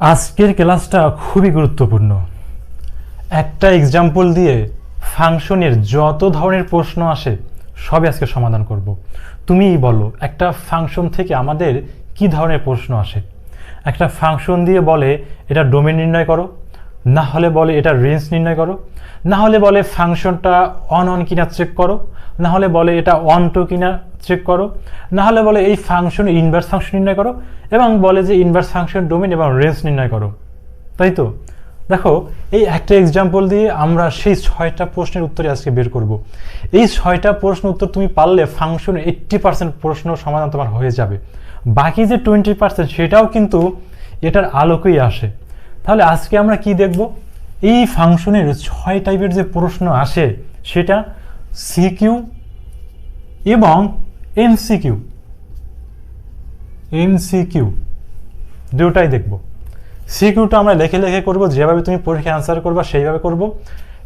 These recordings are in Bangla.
আজকের ক্লাসটা খুবই গুরুত্বপূর্ণ। একটা এক্সাম্পল দিয়ে ফাংশনের যত ধরনের প্রশ্ন আসে সবই আজকে সমাধান করব। তুমিই বলো একটা ফাংশন থেকে আমাদের কি ধরনের প্রশ্ন আসে। একটা ফাংশন দিয়ে বলে এটা ডোমেন নির্ণয় করো, না হলে বলে এটা রেঞ্জ নির্ণয় করো, না হলে বলে ফাংশনটা অন কিনা চেক করো, না হলে বলে এটা অন টু কিনা চেক করো, না হলে বলে এই ফাংশনের ইনভার্স ফাংশন নির্ণয় করো, এবং বলে যে ইনভার্স ফাংশন ডোমেন এবং রেঞ্জ নির্ণয় করো। তাই তো দেখো, এই একটা এক্সাম্পল দিয়ে আমরা সেই 6টা প্রশ্নের উত্তরে আজকে বের করব। এই 6টা প্রশ্ন উত্তর তুমি পারলে ফাংশনের 80% প্রশ্ন সমাধান তোমার হয়ে যাবে। বাকি যে 20% সেটাও কিন্তু এটার আলোকেই আসে। তাহলে আজকে আমরা কি দেখব? এই ফাংশনের 6 টাইপের যে প্রশ্ন আসে সেটা সিকিউ এবং এমসিকিউ দুটাই দেখব। সিকিউটা আমরা লেখে লেখে করব, যেভাবে তুমি পরীক্ষায় আনসার করবা সেইভাবে করব।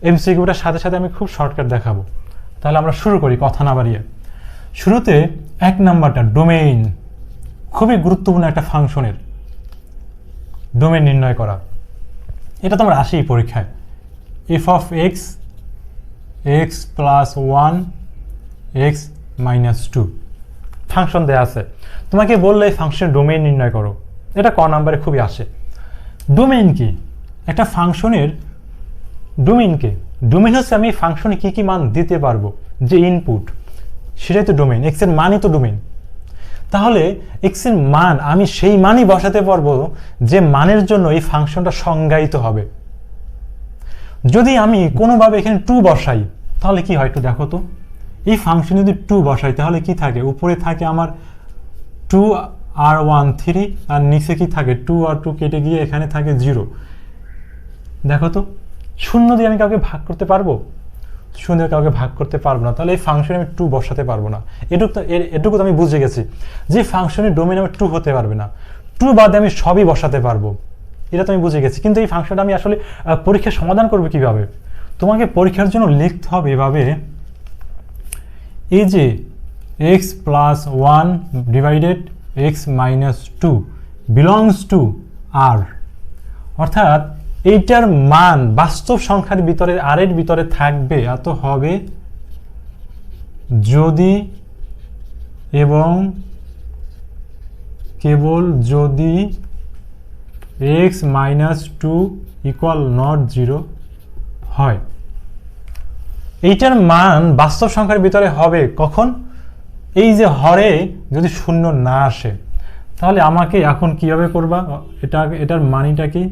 এমসিকিউটার সাথে সাথে আমি খুব শর্টকাট দেখাবো। তাহলে আমরা শুরু করি কথা না বাড়িয়ে। শুরুতে 1 নাম্বারটা ডোমেইন, খুবই গুরুত্বপূর্ণ একটা ফাংশনের ডোমেইন নির্ণয় করা। এটা তোমরা আসেই পরীক্ষায়। F of x x plus 1 x minus 2 function দেয়া আছে, তোমাকে বললে এই ফাংশনের ডোমেইন নির্ণয় করো। এটা ক নাম্বারে খুবই আসে। ডোমেইন কি? একটা ফাংশনের ডোমেইনকে, ডোমেইন হচ্ছে আমি ফাংশনে কি কি মান দিতে পারবো, যে ইনপুট, সেটাই তো ডোমেইন। এক্স এর মানই তো ডোমেইন। তাহলে এক্স এর মান আমি সেই মানই বসাতে পারবো যে মানের জন্য এই ফাংশনটা সংজ্ঞায়িত হবে। যদি আমি কোনোভাবে এখানে 2 বসাই তাহলে কি হয় একটু দেখো তো। এই ফাংশনে যদি 2 বসাই তাহলে কি থাকে? উপরে থাকে আমার 2r1 3, আর নিচে কি থাকে 2r2 কেটে গিয়ে এখানে থাকে 0। দেখো তো, শূন্য দিয়ে আমি কাউকে ভাগ করতে পারবো? শূন্য দিয়ে কাউকে ভাগ করতে পারবো না। তাহলে এই ফাংশনে আমি 2 বসাতে পারবো না। এটুকু তো আমি বুঝে গেছি যে ফাংশনের ডোমেইন আমার 2 হতে পারবে না। 2 বাদে আমি সবই বসাতে পারবো, এটা তো আমি বুঝে গেছি। কিন্তু এই ফাংশনটা আমি আসলে পরীক্ষার সমাধান করবো কিভাবে? তোমাকে পরীক্ষার জন্য লিখতে হবে এভাবে, এই যে x plus 1 divided x minus 2 belongs to R, অর্থাৎ এইটার মান বাস্তব সংখ্যার ভিতরে আর এর ভিতরে থাকবে এত হবে যদি এবং কেবল যদি এক্স মাইনাস 2 ইকুয়াল নট 0 হয়। এইটার মান বাস্তব সংখ্যার ভিতরে হবে কখন? এই যে হরে যদি শূন্য না আসে। তাহলে আমাকে এখন কিভাবে করবা? এটার মানিটা কি?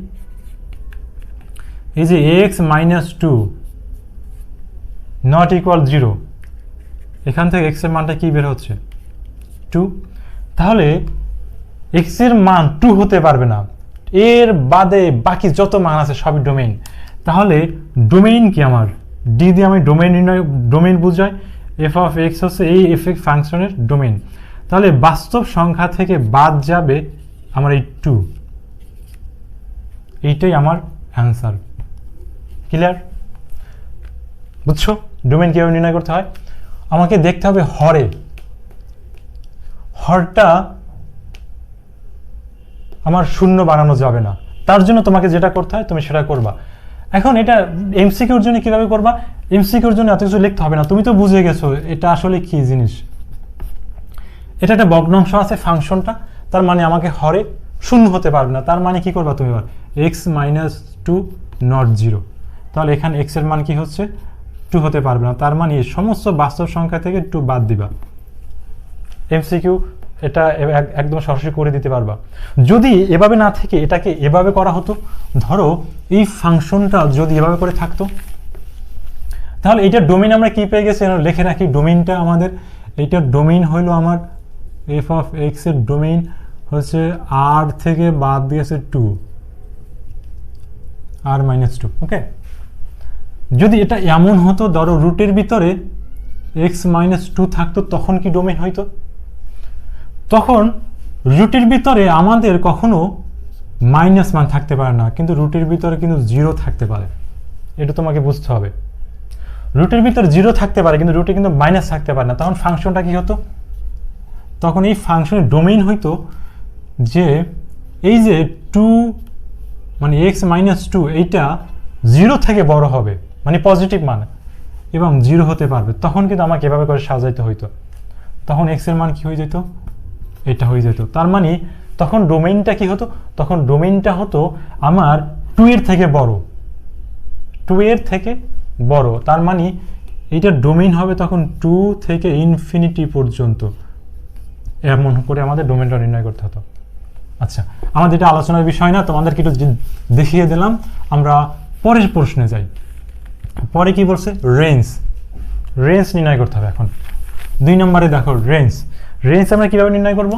এই যে এক্স মাইনাস 2 নট ইকুয়াল 0, এখান থেকে এক্স এর মানটা কি বের হচ্ছে? 2। তাহলে এক্স এর মান 2 হতে পারবে না, এর বাদে বাকি যত মান আছে সবই ডোমেইন। তাহলে ডোমেইন কি? আমার ডি দিয়ে আমি ডোমেইন বুঝাই। এফ অফ এক্স হচ্ছে এই এফ এক্স ফাংশনের ডোমেইন। তাহলে বাস্তব সংখ্যা থেকে বাদ যাবে আমার এই 2, এইটাই আমার অ্যান্সার। ক্লিয়ার? বুঝছো ডোমেইন কিভাবে নির্ণয় করতে হয়? আমাকে দেখতে হবে হরটা আমার শূন্য বানানো যাবে না। তার জন্য তোমাকে যেটা করতে হয় তুমি সেটা করবা। এখন এটা এমসিকিউর জন্য কিভাবে করবা? এমসিকিউর জন্য এত কিছু লিখতে হবে না, তুমি তো বুঝে গেছো এটা আসলে কি জিনিস। এটা একটা ভগ্নাংশ আছে ফাংশনটা, তার মানে আমাকে হরে শূন্য হতে পারবে না। তার মানে কি করবা তুমি? এবার এক্স মাইনাস 2 নট 0, তাহলে এখানে এক্স এর মান কি হচ্ছে? 2 হতে পারবে না। তার মানে সমস্ত বাস্তব সংখ্যা থেকে 2 বাদ দিবা। এমসিকিউ এটা একদম সরাসরি করে দিতে পারবা। যদি এভাবে না থেকে এটাকে এভাবে করা হতো, ধরো এই ফাংশনটা যদি এভাবে করে থাকতো, তাহলে এইটার ডোমেইন আমরা কি পেয়ে গেছি? লিখে রাখি ডোমেইনটা আমাদের। এইটার ডোমেইন হইলো আমার এফ অফ এক্স এর ডোমেইন হচ্ছে আর থেকে বাদ দিয়েছে 2, আর মাইনাস 2। ওকে, যদি এটা এমন হতো ধরো রুটের ভিতরে এক্স মাইনাস 2 থাকতো, তখন কি ডোমেইন হইতো? তখন রুটের ভিতরে আমাদের কখনো মাইনাস মান থাকতে পারে না, কিন্তু রুটের ভিতরে কিন্তু 0 থাকতে পারে। এটা তোমাকে বুঝতে হবে। রুটের ভিতরে 0 থাকতে পারে কিন্তু রুটে কিন্তু মাইনাস থাকতে পারে না। তখন ফাংশনটা কি হতো? তখন এই ফাংশনের ডোমেইন হইতো যে এই যে 2 মানে এক্স মাইনাস টু এইটা 0 থেকে বড় হবে, মানে পজিটিভ মান, এবং 0 হতে পারবে, তখন কিন্তু আমাকে এভাবে করে সাজাইতে হইতো। তখন এক্স এর মান কি হয়ে যেত, এটা হয়ে যেত। তার মানে তখন ডোমেইনটা কি হতো, তখন ডোমেইনটা হতো আমার 2 এর থেকে বড়, 2 এর থেকে বড়। তার মানে এইটা ডোমেইন হবে তখন 2 থেকে ইনফিনিটি পর্যন্ত, এমন করে আমাদের ডোমেইনটা নির্ণয় করতে হতো। আচ্ছা, আমাদের এটা আলোচনার বিষয় না, তোমাদেরকে একটু দেখিয়ে দিলাম। আমরা পরের প্রশ্নে যাই। পরে কি বলছে, রেঞ্জ, রেঞ্জ নির্ণয় করতে হবে। এখন 2 নম্বরে দেখো রেঞ্জ, রেঞ্জ আমরা কিভাবে নির্ণয় করব,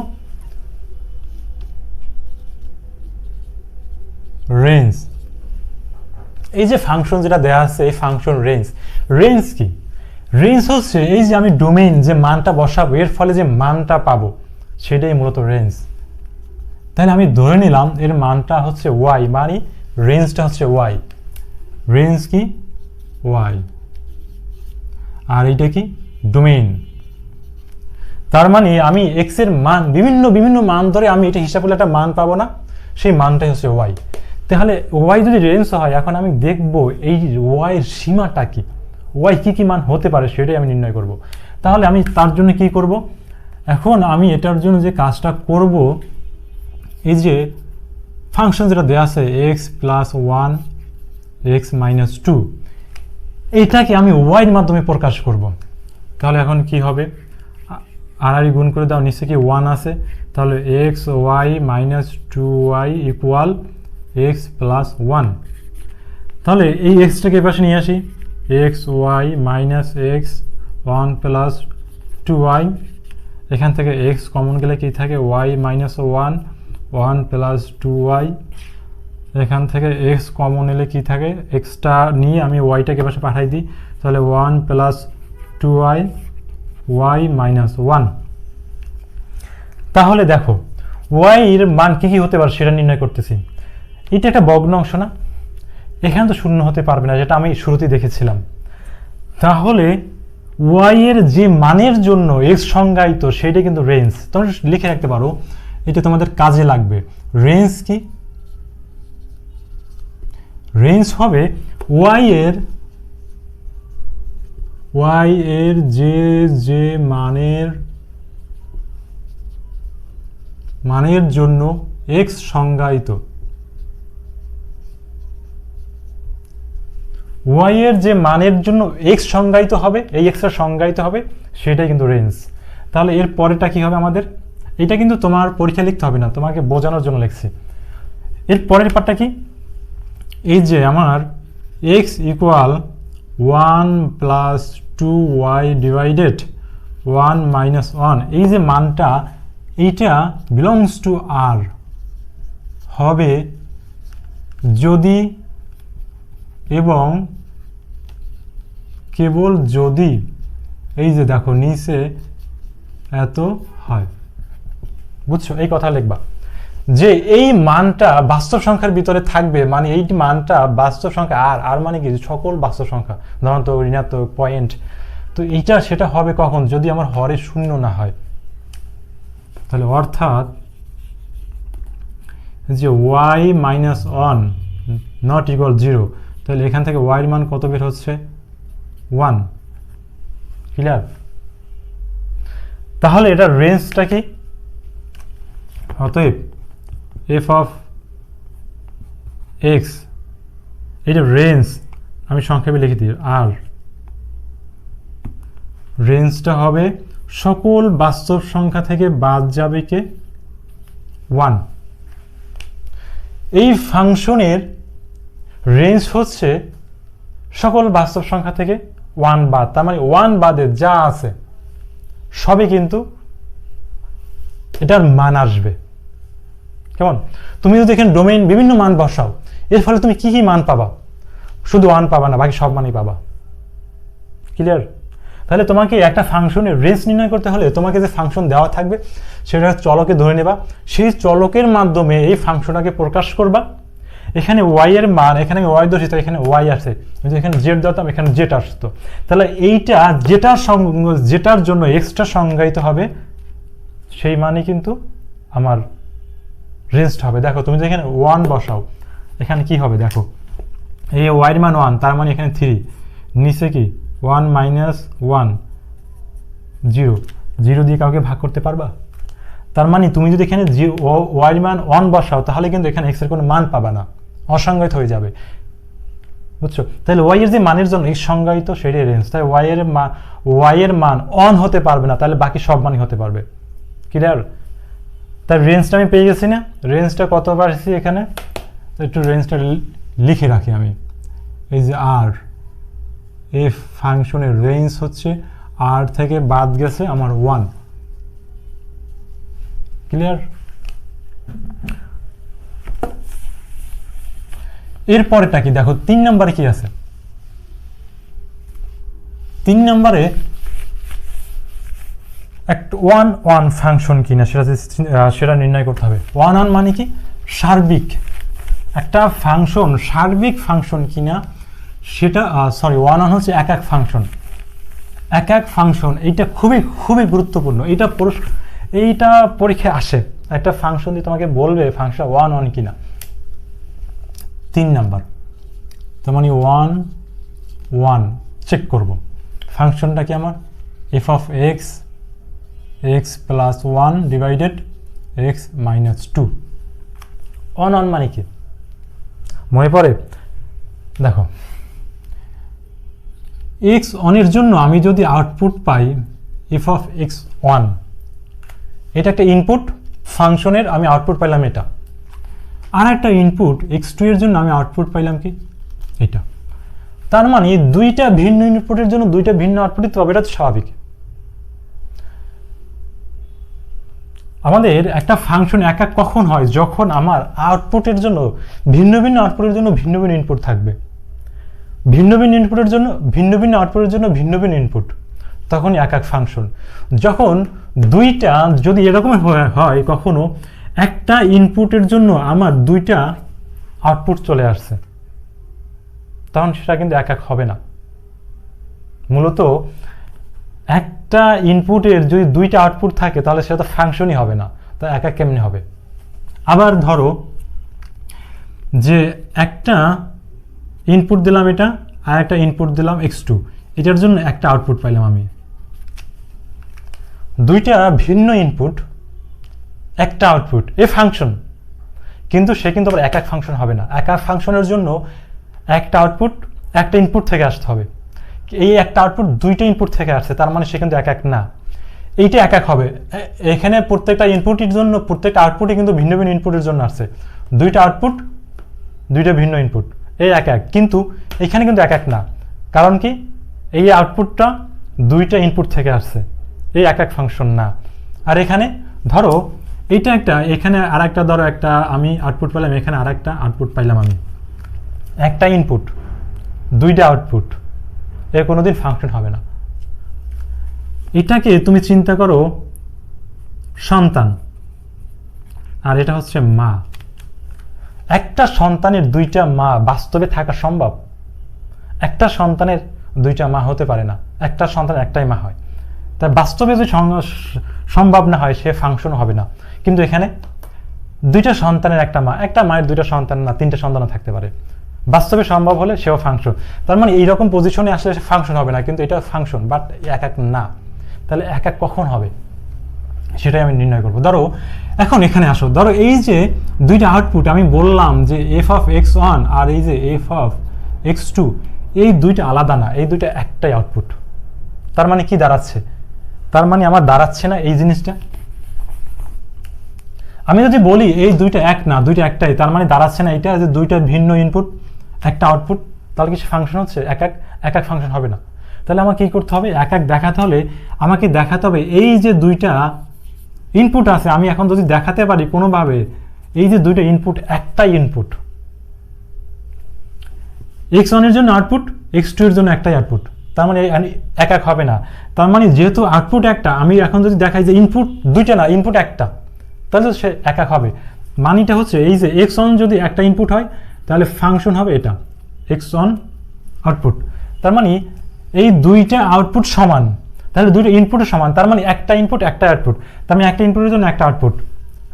রেঞ্জ এই যে ফাংশন যেটা দেওয়া আছে, এই ফাংশন রেঞ্জ, রেঞ্জ কি, রেঞ্জ হচ্ছে এই যে আমি ডোমেইন যে মানটা বসাবো এর ফলে যে মানটা পাবো সেটাই মূলত রেঞ্জ। তাহলে আমি ধরে নিলাম এর মানটা হচ্ছে ওয়াই, মানে রেঞ্জটা হচ্ছে ওয়াই, রেঞ্জ কি ওয়াই, আর এইটা কি ডোমেইন। তার মানে আমি এক্স এর মান বিভিন্ন মান ধরে আমি এটা হিসাব করলে একটা মান পাবো না, সেই মানটাই হচ্ছে ওয়াই। তাহলে ওয়াই যদি রেঞ্জ হয়, এখন আমি দেখবো এই ওয়াই এর সীমাটা কি, ওয়াই কি মান হতে পারে সেটাই আমি নির্ণয় করব। তাহলে আমি তার জন্য কি করব, এখন আমি এটার জন্য যে কাজটা করব, এই যে ফাংশন যেটা দেওয়া আছে এক্স প্লাস 1 এক্স মাইনাস 2, এইটাকে আমি ওয়াইয়ের মাধ্যমে প্রকাশ করব। তাহলে এখন কি হবে, আর গুণ করে দাও, নিচে কি 1 আছে, তাহলে x y minus 2y equal x plus 1। তাহলে এই এক্সটাকে পাশে নিয়ে আসি, x y minus x 1 plus 2y, এখান থেকে এক্স কমন গেলে কি থাকে, ওয়াই মাইনাস 1 প্লাস 2y, এখান থেকে এক্স কমন এলে কি থাকে, এক্সটা নিয়ে আমি ওয়াইটাকে পাশে পাঠাই দিই, তাহলে 1 প্লাস 2y ওয়াই মাইনাস 1। তাহলে দেখো ওয়াই এর মান কি হতে পারে সেটা নির্ণয় করতেছি। এটা একটা ভগ্ন অংশ না, এখানে তো শূন্য হতে পারবে না, যেটা আমি শুরুতেই দেখেছিলাম। তাহলে ওয়াই এর যে মানের জন্য এক্স সংজ্ঞায়িত সেটা কিন্তু রেঞ্জ, তোমরা লিখে রাখতে পারো, এটা তোমাদের কাজে লাগবে। রেঞ্জ কি, রেঞ্জ হবে ওয়াই এর যে মানের জন্য এক্স সংজ্ঞায়িত, ওয়াই এর যে মানের জন্য এক্স সংজ্ঞায়িত হবে, এই এক্সটা সংজ্ঞায়িত হবে, সেটাই কিন্তু রেঞ্জ। তাহলে এর পরেটা কি হবে আমাদের, এটা কিন্তু তোমার পরীক্ষা লিখতে হবে না, তোমাকে বোঝানোর জন্য লিখছি। এর পরের পার্টটা কি, এই যে আমার x equal 1 plus 2y divided 1 minus 1, এই যে মানটা এইটা বিলংস টু আর হবে যদি এবং কেবল যদি, এই যে দেখো নিচে এত হয়, বুঝছো, এই কথা লিখবা যে এই মানটা বাস্তব সংখ্যার ভিতরে থাকবে, মানে এই মানটা বাস্তব সংখ্যা, আর মানে কি সকল বাস্তব সংখ্যা, ধনাত্মক ঋণাত্মক পয়েন্ট, তো এইটা সেটা হবে কখন, যদি আমার হরে শূন্য না হয়। তাহলে অর্থাৎ যে ওয়াই মাইনাস 1 নট ইকুয়াল 0, তাহলে এখান থেকে ওয়াইয়ের মান কত বের হচ্ছে, 1। ক্লিয়ার? তাহলে এটা রেঞ্জটা কি, অতএব এফ অফ এক্স, এটা রেঞ্জ, আমি সংক্ষেপে লিখে দিই আর, রেঞ্জটা হবে সকল বাস্তব সংখ্যা থেকে বাদ যাবে কে, 1। এই ফাংশনের রেঞ্জ হচ্ছে সকল বাস্তব সংখ্যা থেকে 1 বাদ, তার মানে 1 বাদে যা আছে সবই কিন্তু এটার মান আসবে। কেমন? তুমি যদি এখানে ডোমেইন বিভিন্ন মান বসাও, এর ফলে তুমি কি মান পাবা, শুধু 1 পাবা না, বাকি সব মানই পাবা। ক্লিয়ার? তাহলে তোমাকে একটা ফাংশনের রেঞ্জ নির্ণয় করতে হলে তোমাকে যে ফাংশন দেওয়া থাকবে সেটা চলকে ধরে নেবা, সেই চলকের মাধ্যমে এই ফাংশনটাকে প্রকাশ করবা। এখানে ওয়াই এর মান, এখানে ওয়াই দর্শিত, এখানে ওয়াই আছে, এখানে জেড দিতাম, এখানে জেড আসতো, তাহলে এইটা যেটার জন্য এক্সট্রা সংজ্ঞায়িত হবে সেই মানে কিন্তু আমার রেঞ্জটা হবে। দেখো তুমি যেখানে 1 বসাও, এখানে কি হবে দেখো, এই ওয়াইয়ের মান 1, তার মানে এখানে 3, নিচে কি 1 মাইনাস 1 0, 0 দিয়ে কাউকে ভাগ করতে পারবা? তার মানে তুমি যদি এখানে ওয়াইয়ের মান 1 বসাও তাহলে কিন্তু এখানে এক্স এর কোনো মান পাবা না, অসংজ্ঞায়িত হয়ে যাবে, বুঝছো? তাহলে ওয়াই এর যে মানের জন্য এই সংজ্ঞায়িত সেটাই রেঞ্জ, তাই ওয়াই এর মান অন হতে পারবে না, তাহলে বাকি সব মানই হতে পারবে। ক্লিয়ার? তাই রেঞ্জটা আমি পেয়ে গেছি না? রেঞ্জটা কত পাচ্ছি এখানে, একটু রেঞ্জটা লিখে রাখি আমি। এই যে আর, এই ফাংশনের রেঞ্জ হচ্ছে আর থেকে বাদ গেছে আমার 1। ক্লিয়ার? এরপরেটা কি দেখো, 3 নম্বরে কি আছে? 3 নম্বরে একটা 1 ফাংশন কিনা সেটা নির্ণয় করতে হবে। 1 মানে কি? সার্বিক একটা ফাংশন, সার্বিক ফাংশন কিনা সেটা, সরি 1 হচ্ছে এক এক ফাংশন, এক এক ফাংশন। এইটা খুবই খুবই গুরুত্বপূর্ণ, এইটা পরীক্ষায় আসে। একটা ফাংশন দিয়ে তোমাকে বলবে ফাংশন 1 কিনা। 3 নাম্বার, তার মানে 1 চেক করব। ফাংশনটা কি আমার? F of x x plus 1 divided x minus 2। 1 মানে কি মনে পড়ে? দেখো, এক্স অনের জন্য আমি যদি output pi F of x 1, এটা একটা ইনপুট ফাংশনের, আমি আউটপুট পাইলাম এটা। আর একটা ইনপুট x2 এর জন্য আমি আউটপুট পাইলাম কি এটা। তার মানে দুইটা ভিন্ন ইনপুটের জন্য দুইটা ভিন্ন আউটপুট দিতে হবে, এটা তো স্বাভাবিক। আমাদের একটা ফাংশন এক এক কখন হয়? যখন আমার আউটপুটের জন্য ভিন্ন ভিন্ন আউটপুটের জন্য ভিন্ন ভিন্ন ইনপুট থাকবে, ভিন্ন ভিন্ন ইনপুটের জন্য ভিন্ন ভিন্ন আউটপুটের জন্য ভিন্ন ভিন্ন ইনপুট, তখনই এক এক ফাংশন। যখন দুইটা যদি এরকম হয় কখনো একটা ইনপুটের জন্য আমার দুইটা আউটপুট চলে আসছে, তখন সেটা কিন্তু এক এক হবে না। মূলত একটা ইনপুটের যদি দুইটা আউটপুট থাকে তাহলে সেটা তো ফাংশনই হবে না, তা এক এক কেমনি হবে? আবার ধরো যে একটা ইনপুট দিলাম এটা, আর একটা ইনপুট দিলাম x2, এটার জন্য একটা আউটপুট পাইলাম আমি। দুইটা ভিন্ন ইনপুট, একটা আউটপুট, এ ফাংশন, কিন্তু সে কিন্তু আবার এক এক ফাংশন হবে না। এক এক ফাংশনের জন্য একটা আউটপুট একটা ইনপুট থেকে আসতে হবে। এই একটা আউটপুট দুইটা ইনপুট থেকে আসছে, তার মানে সে কিন্তু এক এক না, এইটা এক এক হবে। এখানে প্রত্যেকটা ইনপুটের জন্য, প্রত্যেকটা আউটপুটে কিন্তু ভিন্ন ভিন্ন ইনপুটের জন্য আসছে, দুইটা আউটপুট দুইটা ভিন্ন ইনপুট, এই এক এক। কিন্তু এখানে কিন্তু এক এক না, কারণ কি? এই আউটপুটটা দুইটা ইনপুট থেকে আসছে, এই এক এক ফাংশন না। আর এখানে ধরো এইটা একটা, এখানে আর একটা, ধরো একটা আমি আউটপুট পেলাম, এখানে আর একটা আউটপুট পাইলাম আমি। একটা ইনপুট দুইটা আউটপুট, এর কোনোদিন ফাংশন হবে না। এটাকে তুমি চিন্তা করো সন্তান, আর এটা হচ্ছে মা। একটা সন্তানের দুইটা মা বাস্তবে থাকা সম্ভব? একটা সন্তানের দুইটা মা হতে পারে না, একটা সন্তান একটাই মা হয়। তাই বাস্তবে যদি সম্ভব না হয় সে ফাংশন হবে না। কিন্তু এখানে দুইটা সন্তানের একটা মা, একটা মায়ের দুইটা সন্তান না, তিনটা সন্তানও থাকতে পারে, বাস্তবে সম্ভব হলে সেও ফাংশন। তার মানে এইরকম পজিশনে আসলে সে ফাংশন হবে না, কিন্তু এটা ফাংশন, বাট এক এক না। তাহলে এক এক কখন হবে সেটাই আমি নির্ণয় করবো। ধরো এখন এখানে আসো, ধরো এই যে দুইটা আউটপুট আমি বললাম যে এফ অফ এক্স 1 আর এই যে এফ অফ এক্স 2, এই দুইটা আলাদা না, এই দুইটা একটাই আউটপুট। তার মানে কি দাঁড়াচ্ছে? তার মানে আমার দাঁড়াচ্ছে না এই জিনিসটা। আমি যদি বলি এই দুইটা এক না, দুইটা একটাই, তার মানে দাঁড়াচ্ছে না এটা যে দুইটা ভিন্ন ইনপুট একটা আউটপুট, তাহলে কি সে ফাংশন হচ্ছে? এক এক ফাংশন হবে না। তাহলে আমাকে কি করতে হবে? এক এক দেখাতে হলে আমাকে দেখাতে হবে এই যে দুইটা ইনপুট আছে, আমি এখন যদি দেখাতে পারি কোনোভাবে এই যে দুইটা ইনপুট একটাই ইনপুট, x1 এর জন্য আউটপুট, x2 এর জন্য একটাই আউটপুট, তার মানে এক এক হবে না। তার মানে যেহেতু আউটপুট একটা, আমি এখন যদি দেখাই যে ইনপুট দুইটা না, ইনপুট একটা, তাহলে সে এক এক হবে। মানিটা হচ্ছে এই যে x1 যদি একটা ইনপুট হয় তাহলে ফাংশন হবে এটা x1 আউটপুট। তার মানে এই দুইটা আউটপুট সমান, তাহলে দুইটা ইনপুটও সমান, তার মানে একটা ইনপুট একটা আউটপুট, তার মানে একটা ইনপুটের জন্য একটা আউটপুট,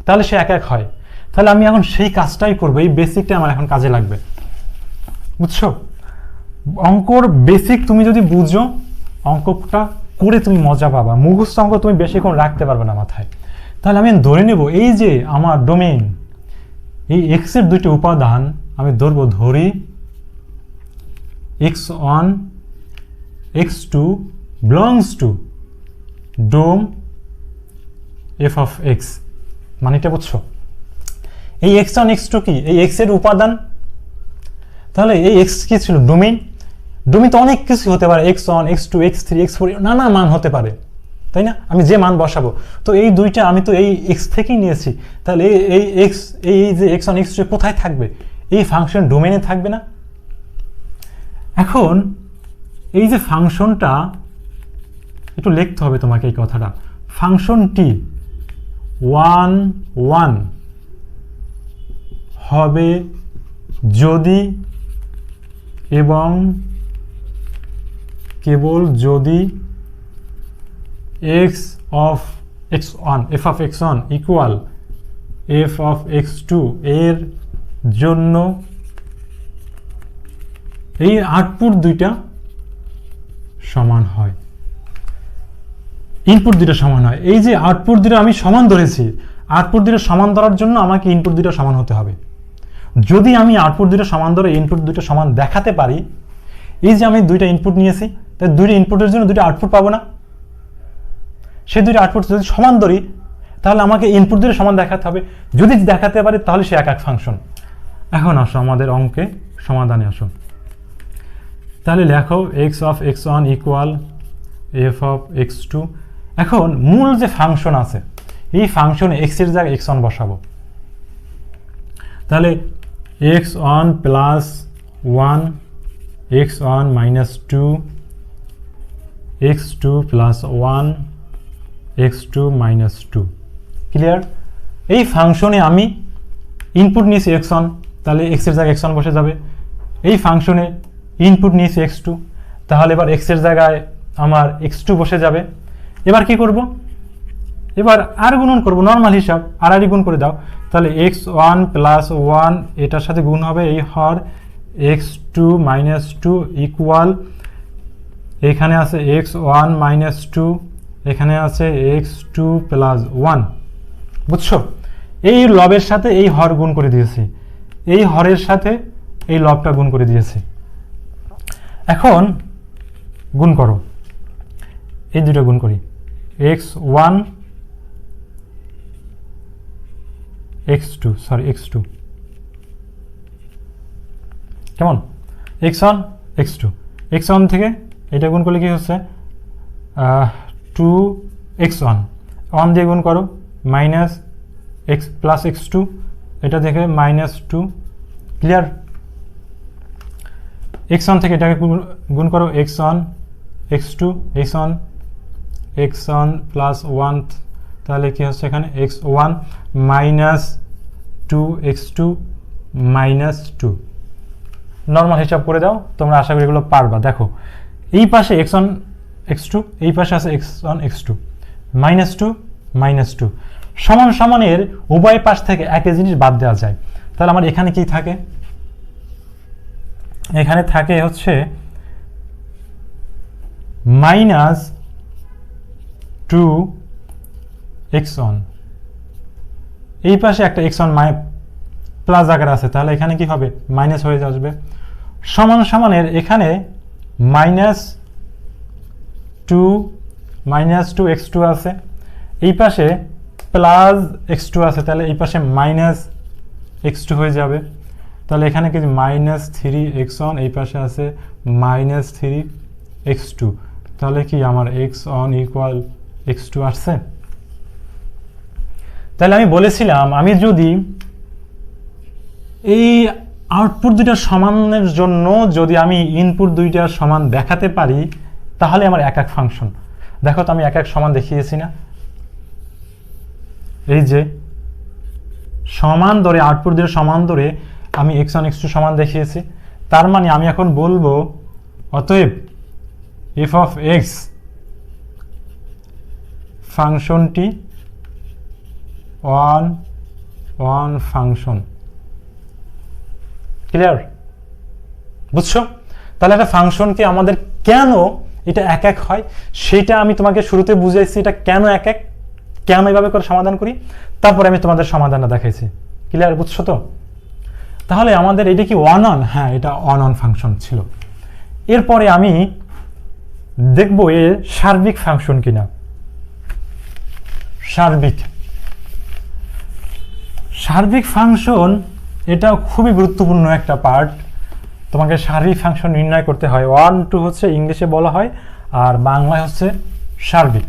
তাহলে সে এক এক হয়। তাহলে আমি এখন সেই কাজটাই করবো, এই বেসিকটা আমার এখন কাজে লাগবে, বুঝছো? অঙ্কর বেসিক তুমি যদি বুঝো, অঙ্কটা করে তুমি মজা পাবা। মুখস্থ অঙ্ক তুমি বেশিক্ষণ রাখতে পারবে না মাথায়। তাহলে আমি ধরে নেব এই যে আমার ডোমেইন, এই এক্স এর দুইটি উপাদান আমি ধরি x1 x2 belongs to dome f of x, মানে এটা বুঝছো? এই x1 x2 কি? এই x এর উপাদান। তাহলে এই x কি ছিল? ডোমেইন। ডোমেইন তো অনেক কিছু হতে পারে, x1 x2 x3 x4 নানা মান হতে পারে, তাই না? আমি যে মান বসাবো, তো এই দুইটা আমি তো এই x থেকেই নিয়েছি। তাহলে এই x, এই যে x1 x2 কোথায় থাকবে? এই ফাংশন ডোমেইনে থাকবে না? এখন এই যে ফাংশনটা একটু লিখতে হবে তোমাকে এই কথাটা। ফাংশনটি 1 1 হবে যদি এবং কেবল যদি x of x1 f of x1 equal f of x2 এর জন্য এই আউটপুট দুইটা সমান হয়, ইনপুট দুইটা সমান হয়। এই যে আউটপুট দুইটা আমি সমান ধরেছি, আউটপুট দুইটা সমান ধরার জন্য আমাকে ইনপুট দুইটা সমান হতে হবে। যদি আমি আউটপুট দুইটা সমান ধরে ইনপুট দুইটা সমান দেখাতে পারি, এই যে আমি দুইটা ইনপুট নিয়েছি, তাই দুইটা ইনপুটের জন্য দুইটা আউটপুট পাবো না? সেই দুইটা আউটপুট যদি সমান ধরি, তাহলে আমাকে ইনপুট দুইটা সমান দেখাতে হবে। যদি দেখাতে পারি তাহলে সে এক এক ফাংশন। এখন আসো আমাদের অঙ্কে সমাধানে আসো। তাহলে লেখো x of x1 equal f of x2। এখন মূল যে ফাংশন আছে, এই ফাংশনে x এর জায়গায় x1 বসাবো। তাহলে x1 plus 1 x1 minus 2 x2 plus 1 x2 minus 2। Clear? এই ফাংশনে আমি ইনপুট নিয়েছি x1, তাহলে x এর জায়গায় x1 বসে যাবে। এই ফাংশনে ইনপুট নিয়েছি x2, তাহলে এবার x এর জায়গায় আমার x2 বসে যাবে। এবার কি করব? এবার আর গুণন করব, নর্মাল হিসাব, আর গুণ করে দাও। তাহলে x1 plus 1 এটার সাথে গুণ হবে, এই হর x2 minus 2 ইকুয়াল, এখানে আছে x1 minus 2, এখানে আছে x2 plus 1। বুঝছো? এই লবের সাথে এই হর গুণ করে দিয়েছি, এই হরের সাথে এই লবটা গুণ করে দিয়েছি। এখন গুণ করো, এই দুটো গুণ করি, x1 x2 কেমন? x1 x2, x1 থেকে এটা গুণ করলে কি হচ্ছে 2x1, 1 দিয়ে গুণ করো মাইনাস x প্লাস x2, এটা থেকে -2। ক্লিয়ার? x1 থেকে এটাকে গুণ করো x1 x2, x1 প্লাস 1, তাহলে কি হচ্ছে এখানে x1 minus 2x2 minus 2। Normal হিসাব করে দাও, তোমরা আশা করি এগুলো পারবা। দেখো এই পাশে x1 x2, এই পাশে আছে x1 x2, -2 সমান সমানের উভয় পাশ থেকে একই জিনিস বাদ দেওয়া যায়। তাহলে আমার এখানে কি থাকে? এখানে থাকে হচ্ছে -2x1, এই পাশে একটা x1 প্লাস আকার আছে, তাহলে এখানে কি হবে? মাইনাস হয়ে আসবে। সমান সমানের এখানে -2x2 আছে, এই পাশে প্লাস x2 আছে, তাহলে এই পাশে -x2 হয়ে যাবে। তাহলে এখানে কি -3x1, এই পাশে আছে -3x2, তাহলে কি আমার x1 ইকুয়াল x2 আসছে। তাহলে আমি বলেছিলাম আমি যদি এই আউটপুট দুইটা সমানের জন্য যদি আমি ইনপুট দুইটা সমান দেখাতে পারি, তাহলে আমার এক এক ফাংশন। দেখো তো আমি এক এক সমান দেখিয়েছি না? এই যে সমান ধরে আউটপুট দুইটা সমান ধরে আমি x1 x2 সমান দেখিয়েছি। তার মানে আমি এখন বলবো অতএব f of x ফাংশনটি 1 ওয়ান ফাংশন। ক্লিয়ার? বুঝছো? তাহলে একটা ফাংশনকে আমাদের কেন এটা এক এক হয় সেটা আমি তোমাকে শুরুতে বুঝাইছি, এটা কেন এক এক, কেন এইভাবে করে সমাধান করি, তারপরে আমি তোমাদের সমাধানটা দেখাইছি। ক্লিয়ার? বুঝছো তো? তাহলে আমাদের এটা কি ওয়ান অন? হ্যাঁ, এটা ওয়ান অন ফাংশন ছিল। এরপরে আমি দেখব এ সার্বিক ফাংশন কিনা। সার্বিক ফাংশন এটা খুবই গুরুত্বপূর্ণ একটা পার্ট। তোমাকে সার্বিক ফাংশন নির্ণয় করতে হয়। 1, 2 হচ্ছে ইংলিশে বলা হয়, আর বাংলায় হচ্ছে সার্বিক।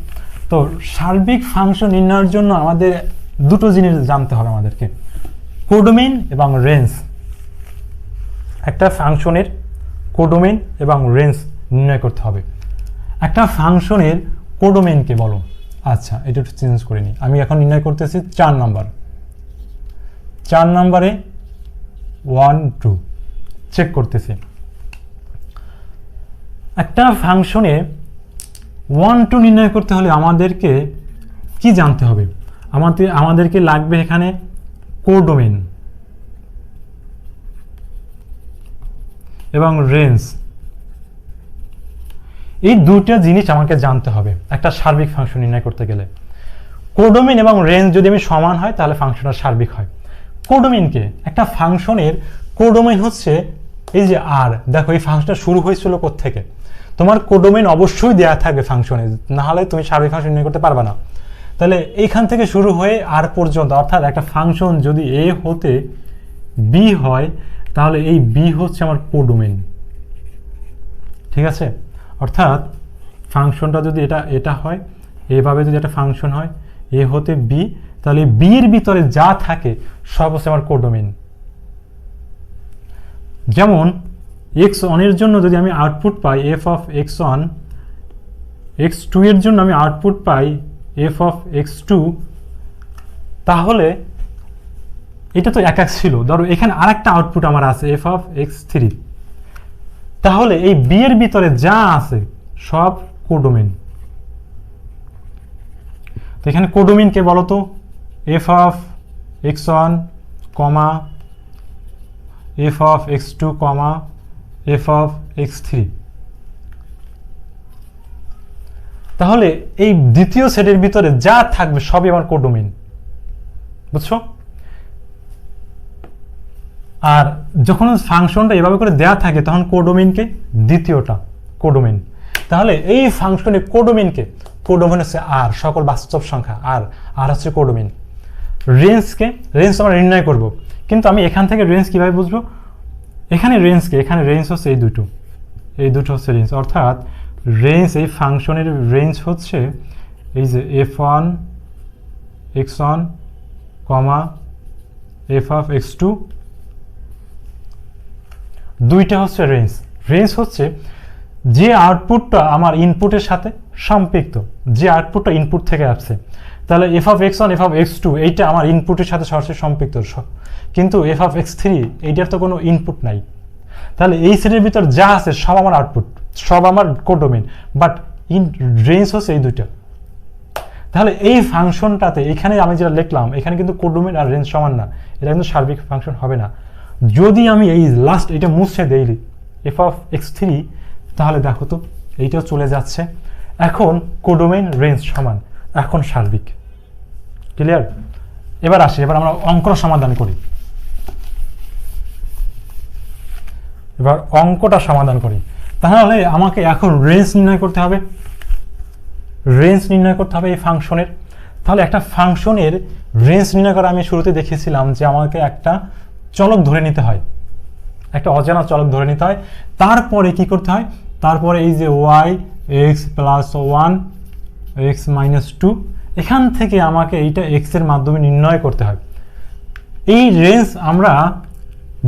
তো সার্বিক ফাংশন নির্ণয়ের জন্য আমাদের দুটো জিনিস জানতে হবে আমাদেরকে, কোডোমেইন এবং রেঞ্জ। একটা ফাংশনের কোডোমেইন এবং রেঞ্জ নির্ণয় করতে হবে। একটা ফাংশনের কোডোমেইনকে বলো, আচ্ছা এটা একটু চেঞ্জ করে নিই, আমি এখন নির্ণয় করতেছি 4 নম্বরে 1, 2 চেক করতেছি। একটা ফাংশনে 1, 2 নির্ণয় করতে হলে আমাদেরকে কি জানতে হবে? আমাদেরকে লাগবে এখানে কোডোমেইন এবং রেঞ্জ। এই দুটো জিনিস আমাকে জানতে হবে একটা সার্বিক ফাংশন নির্ণয় করতে গেলে। কোডোমেইন এবং রেঞ্জ যদি আমি সমান হয় তাহলে ফাংশনটা সার্বিক হয়। কোডোমেইনকে, একটা ফাংশনের কোডোমেইন হচ্ছে এই যে আর, দেখো এই ফাংশনটা শুরু হয়েছিল কোত্থেকে, তোমার কোডোমেইন অবশ্যই দেয়া থাকবে ফাংশনে, না হলে তুমি সার্বিক ফাংশন নির্ণয় করতে পারবে না। তাহলে এইখান থেকে শুরু হয়ে আর পর্যন্ত, অর্থাৎ একটা ফাংশন যদি এ হতে বি হয় তাহলে এই বি হচ্ছে আমার কোডোমেইন। ঠিক আছে? অর্থাৎ ফাংশনটা যদি এটা হয়, এভাবে যদি একটা ফাংশন হয় এ হতে বি, তাহলে বি এর ভিতরে যা থাকে সব হচ্ছে আমার কোডোমেইন। যেমন x1 এর জন্য যদি আমি output pi f of x1, x2 এর জন্য আমি output pi f of x2, তাহলে এটা তো এক এক ছিল। ধরো এখানে আরেকটা আউটপুট আমার আছে f of x3, তাহলে এই বি এর ভিতরে যা আছে সব কোডোমেইন। তো এখানে কোডোমেইন কে বলো তো, f of x1, f of x2, f of x3। তাহলে এই দ্বিতীয় সেটের ভিতরে যা থাকবে সবই আমার কোডোমেইন। বুঝছো? আর যখন ফাংশনটা এভাবে করে দেয়া থাকে তখন কোডোমেইনকে দ্বিতীয়টা কোডোমেইন। তাহলে এই ফাংশনের কোডোমেইনকে, কোডোমেইন হচ্ছে আর, সকল বাস্তব সংখ্যা আর হচ্ছে কোডোমেইন। রেঞ্জ আমরা নির্ণয় করব, কিন্তু আমি এখান থেকে রেঞ্জ কিভাবে বুঝবো? এখানে রেঞ্জ হচ্ছে এই দুটো হচ্ছে রেঞ্জ, অর্থাৎ রেঞ্জ, এই ফাংশনের রেঞ্জ হচ্ছে এই যে f1 x1, f of x2, দুইটা হচ্ছে রেঞ্জ হচ্ছে যে আউটপুটটা আমার ইনপুটের সাথে সম্পৃক্ত, যে আউটপুটটা ইনপুট থেকে আসছে। তাহলে f of x1, f of x2 এইটা আমার ইনপুটের সাথে সরাসরি সম্পৃক্ত, কিন্তু f of x3 এইটার তো কোনো ইনপুট নাই। তাহলে এই সেটের ভিতর যা আছে সব আমার আউটপুট, সব আমার কোডোমেইন, বাট রেঞ্জ হচ্ছে এই দুইটা। তাহলে এই ফাংশনটাতে এখানে আমি যেটা লিখলাম, এখানে কিন্তু কোডোমেইন আর রেঞ্জ সমান না, এটা কিন্তু সার্বিক ফাংশন হবে না। যদি আমি এই লাস্ট এটা মুছে দেই f of x3, তাহলে দেখো তো এইটাও চলে যাচ্ছে। এখন কোডোমেইন রেঞ্জ সমান, এখন সার্বিক। ক্লিয়ার? এবার আমরা অঙ্কটা সমাধান করি। তাহলে আমাকে এখন রেঞ্জ নির্ণয় করতে হবে এই ফাংশনের। তাহলে একটা ফাংশনের রেঞ্জ নির্ণয় করা আমি শুরুতে দেখিয়েছিলাম যে আমাকে একটা চলক ধরে নিতে হয়, একটা অজানা চলক ধরে নিতে হয়। তারপরে কি করতে হয়? তারপরে এই যে y x plus 1 x minus 2, এখান থেকে আমাকে এইটা x এর মাধ্যমে নির্ণয় করতে হয়। এই রেঞ্জ আমরা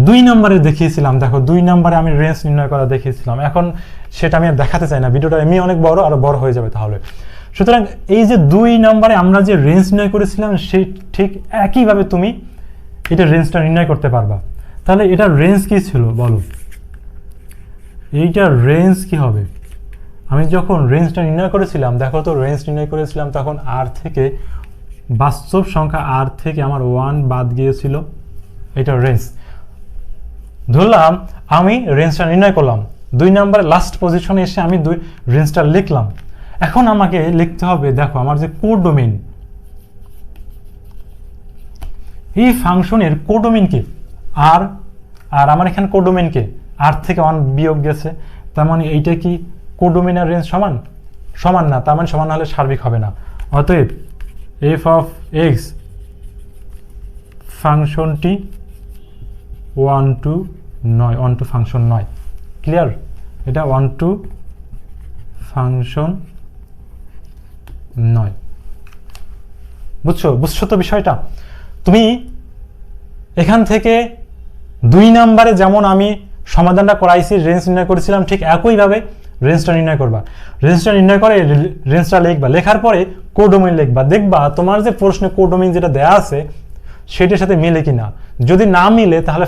2 নম্বরে দেখিয়েছিলাম। দেখো 2 নম্বরে আমি রেঞ্জ নির্ণয় করা দেখিয়েছিলাম। এখন সেটা আমি আর দেখাতে চাই না, ভিডিওটা এমনি অনেক বড়, আরো বড় হয়ে যাবে তাহলে। সুতরাং এই যে 2 নম্বরে আমরা যে রেঞ্জ নির্ণয় করেছিলাম সেই ঠিক একইভাবে তুমি এটা রেঞ্জটা নির্ণয় করতে পারবা। তাহলে এটা রেঞ্জ কি ছিল বলো? এইটা রেঞ্জ কি হবে? আমি যখন রেঞ্জটা নির্ণয় করেছিলাম, দেখো তো রেঞ্জ নির্ণয় করেছিলাম তখন আর থেকে বাস্তব সংখ্যা আর থেকে আমার 1 বাদ গিয়েছিল, এটা রেঞ্জ। ধরলাম আমি রেঞ্জটা নির্ণয় করলাম, 2 নম্বরে লাস্ট পজিশনে এসে আমি রেঞ্জটা লিখলাম। এখন আমাকে লিখতে হবে, দেখো আমার যে কোডোমেইন, এই ফাংশনের কোডোমেইন কি আর, আর আমার এখানে কোডোমেইন কে আর থেকে 1 বিয়োগ গেছে, তার মানে এইটা কি কোডোমেইন আর রেঞ্জ সমান? সমান না, তার মানে সমান হলে সার্বিক হবে না। অতএব এফ অফ এক্স ফাংশনটি 1 to 9, 1 to ফাংশন নয়। ক্লিয়ার? এটা 1 to ফাংশন নয়। বুঝছো তো বিষয়টা? তুমি এখান থেকে 2 নম্বরে যেমন আমি সমাধানটা করাইছি, রেঞ্জ নির্ণয় করেছিলাম, ঠিক একইভাবে রেঞ্জটা নির্ণয় করবা। রেঞ্জটা নির্ণয় করে রেঞ্জটা লিখবা, লেখার পরে কোডোমেইন লিখবা। দেখবা তোমার যে প্রশ্নে কোডোমেইন যেটা দেয়া আছে সেটার সাথে মিলে কিনা। যদি না মিলে তাহলে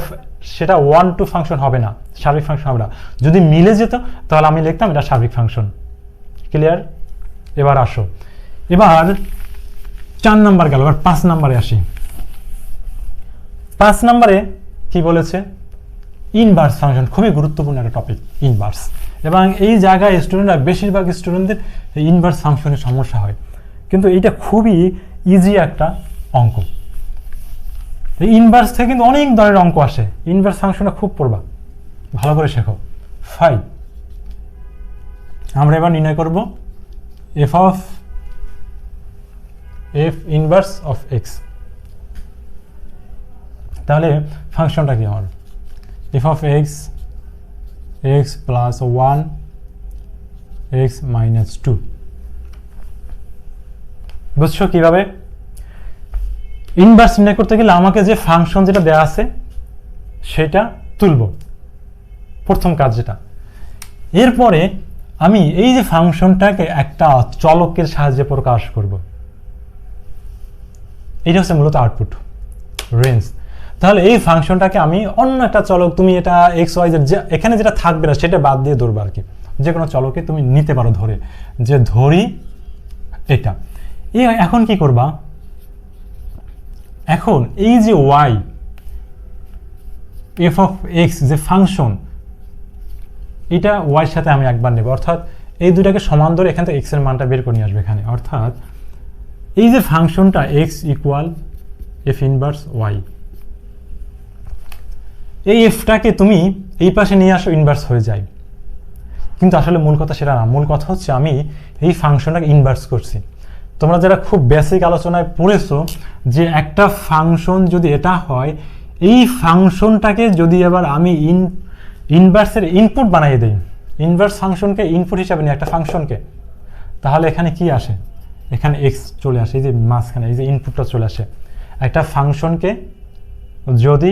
সেটা 1 to ফাংশন হবে না, সার্বিক ফাংশন হবে না। যদি মিলে যেত তাহলে আমি লিখতাম এটা সার্বিক ফাংশন। ক্লিয়ার? এবার আসো, এবার 4 নাম্বার গেল, এবার 5 নাম্বারে আসি। 5 নাম্বারে কি বলেছে? ইনভার্স ফাংশন, খুবই গুরুত্বপূর্ণ একটা টপিক ইনভার্স। এবং এই জায়গায় স্টুডেন্টরা, বেশিরভাগ স্টুডেন্টদের ইনভার্স ফাংশনের সমস্যা হয়, কিন্তু এইটা খুবই ইজি একটা অঙ্ক। এই ইনভার্স থেকে কিন্তু অনেক ধরনের অঙ্ক আসে। ইনভার্স ফাংশনটা খুব পড়বা, ভালো করে শেখো। 5 আমরা এবার নির্ণয় করব এফ ইনভার্স অফ এক্স। তাহলে ফাংশনটা কি আমার? F of x x plus 1 x minus 2। বুঝছো কিভাবে? ইনভার্স নির্ণয় করতে গেলে আমাকে যে ফাংশন যেটা দেয়া আছে সেটা তুলব, প্রথম কাজ যেটা। এরপরে আমি এই যে ফাংশনটাকে একটা চলকের সাহায্যে প্রকাশ করব, এটা হচ্ছে মূলত আউটপুট, রেঞ্জ। তাহলে এই ফাংশনটাকে আমি অন্য একটা চলক, তুমি এটা এক্স ওয়াই জেড এখানে যেটা থাকবে না সেটা বাদ দিয়ে ধরবে আর কি। যে কোনো চলকে তুমি নিতে পারো ধরে, যে ধরি এটা। এখন কি করবা? এখন এই যে ওয়াই এফ অফ এক্স যে ফাংশন, এটা ওয়াইয়ের সাথে আমি একবার নেব, অর্থাৎ এই দুটাকে সমান ধরে এখান থেকে এক্স এর মানটা বের করে নিয়ে আসবে এখানে। অর্থাৎ এই যে ফাংশনটা x equal f inverse y, এই এফটাকে তুমি এই পাশে নিয়ে আসো, ইনভার্স হয়ে যায়। কিন্তু আসলে মূল কথা সেটা না, মূল কথা হচ্ছে আমি এই ফাংশনটাকে ইনভার্স করছি। তোমরা যারা খুব বেসিক আলোচনায় পড়েছো যে একটা ফাংশন যদি এটা হয়, এই ফাংশনটাকে যদি এবার আমি ইনভার্সের ইনপুট বানিয়ে দিই, ইনভার্স ফাংশনকে ইনপুট হিসাবে নিই একটা ফাংশনকে, তাহলে এখানে কি আসে? এখানে এক্স চলে আসে, এই যে মাঝখানে এই যে ইনপুটটা চলে আসে। একটা ফাংশনকে যদি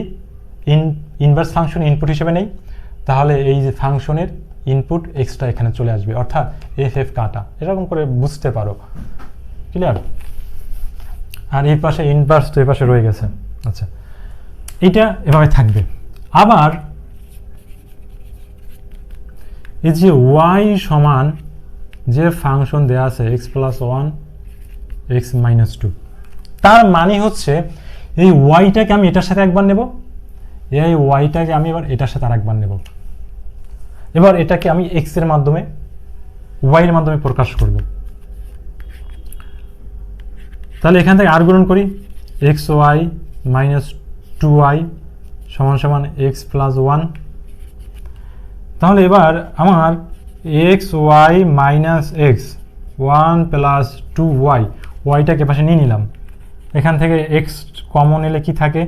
ইনভার্স ফাংশন ইনপুট হিসেবে নেই, তাহলে এই যে ফাংশনের ইনপুট এক্সট্রা এখানে চলে আসবে, অর্থাৎ এফ এফ কাটা, এরকম করে বুঝতে পারো। ক্লিয়ার? আর এই পাশে ইনভার্স তো এই পাশে রয়ে গেছে। আচ্ছা, এটা এভাবে থাকবে। আবার এই যে ওয়াই সমান যে ফাংশন দেওয়া আছে এক্স প্লাস 1 এক্স মাইনাস 2, তার মানে হচ্ছে এই ওয়াইটাকে আমি এটার সাথে একবার নেব, এই ওয়াইটাকে আমি এবার এটার সাথে আরেকবার নেব। এবার এটাকে আমি এক্স এর মাধ্যমে ওয়াই এর মাধ্যমে প্রকাশ করব। তাহলে এখান থেকে আর গুণন করি, এক্স ওয়াই মাইনাস 2y সমান সমান এক্স প্লাস 1। তাহলে এবার আমার x y minus x 1 plus 2y, ওয়াইটাকে পাশে নিয়ে নিলাম। এখান থেকে এক্স কমন নিলে কি থাকে?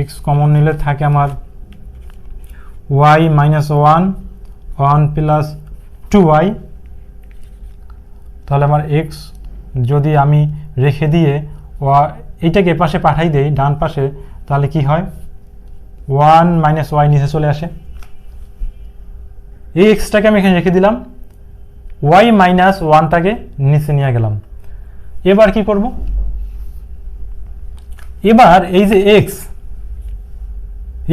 এক্স কমন নিলে থাকে আমার ওয়াই মাইনাস 1 প্লাস 2y। তাহলে আমার এক্স যদি আমি রেখে দিয়ে এইটাকে পাশে পাঠাই দেই ডান পাশে, তাহলে কি হয়? 1 মাইনাস ওয়াই নিচে চলে আসে। এই এক্সটাকে আমি এখানে রেখে দিলাম, ওয়াই মাইনাস 1টাকে নিচে নিয়ে গেলাম। এবার কি করব? এবার এই যে এক্স,